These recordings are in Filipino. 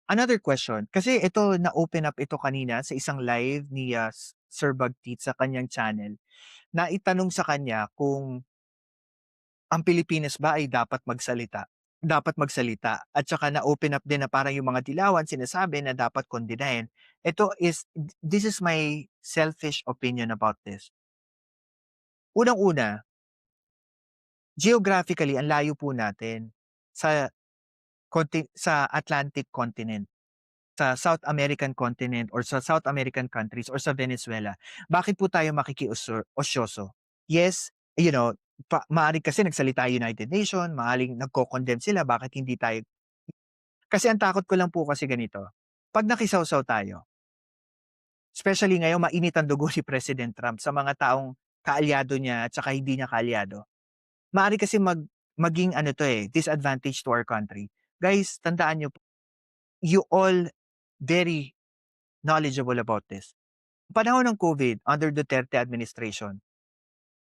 Another question, kasi ito na-open up ito kanina sa isang live ni, Sir Bagtit sa kanyang channel. Na itanong sa kanya kung ang Pilipinas ba ay dapat magsalita at saka na-open up din na parang yung mga dilawan sinasabi na dapat kondenahin. This is my selfish opinion about this. Unang-una, geographically ang layo po natin sa sa Atlantic continent, sa South American continent or sa South American countries or sa Venezuela. Bakit po tayo osyoso? Yes, maaaring kasi nagsalita yung United Nation, maaaring nagko-condemn sila bakit hindi tayo kasi ang takot ko lang po kasi ganito, 'pag nakisawsaw tayo, especially ngayon mainit ang dugo ni President Trump sa mga taong kaalyado niya at saka hindi niya kaalyado. Maaari kasi maging ano 'to, disadvantage to our country. Guys, tandaan niyo po, you all very knowledgeable about this. Panahon ng COVID under Duterte administration,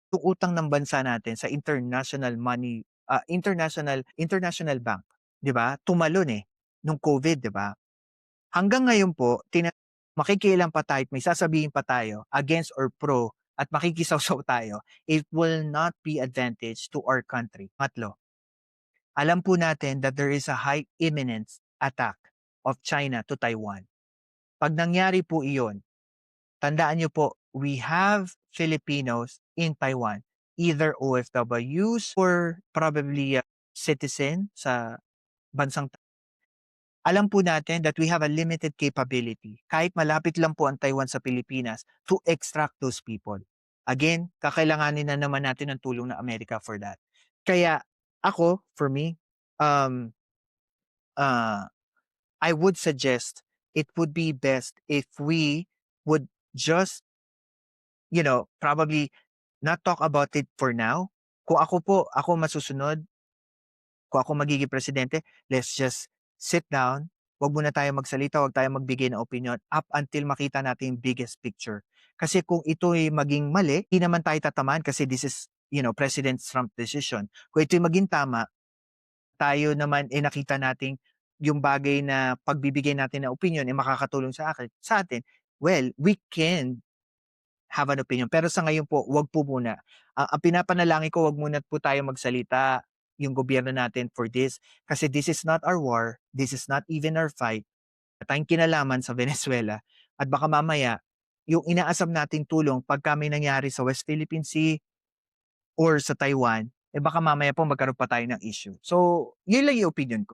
yung utang ng bansa natin sa international bank, 'di ba, tumalon, nung COVID, 'di ba? Hanggang ngayon po makikialam pa tayo at may sasabihin pa tayo against or pro at makikisawsaw tayo, it will not be advantage to our country. Pangatlo, alam po natin that there is a high imminent attack of China to Taiwan. 'Pag nangyari po iyon, tandaan niyo po, we have Filipinos in Taiwan, either OFWs or probably, citizen sa bansang alam po natin that we have a limited capability, kahit malapit lang po ang Taiwan sa Pilipinas, to extract those people. Again, kakailanganin na naman natin ng tulong ng Amerika for that. Kaya ako, for me, um, uh, I would suggest it would be best if we would just, probably not talk about it for now. Kung ako masusunod, kung ako magiging presidente, let's just sit down, wag muna tayo magsalita, wag tayo magbigay ng opinion up until makita natin yung biggest picture. Kasi kung ito ay maging mali, hindi naman tayo tatamaan kasi this is, President Trump decision. Kung ito'y maging tama, tayo naman nakita nating yung bagay na pagbibigay natin ng opinion ay makakatulong sa atin, well, we can have an opinion. Pero sa ngayon po, wag po muna. Ang pinapanalangin ko, wag muna po tayo magsalita yung gobyerno natin for this. Kasi this is not our war. This is not even our fight. Wala tayong kinalaman sa Venezuela. At baka mamaya, yung inaasam nating tulong pagka may nangyari sa West Philippine Sea or sa Taiwan, baka mamaya po magkaroon pa tayo ng issue. So, yun lang yung opinion ko.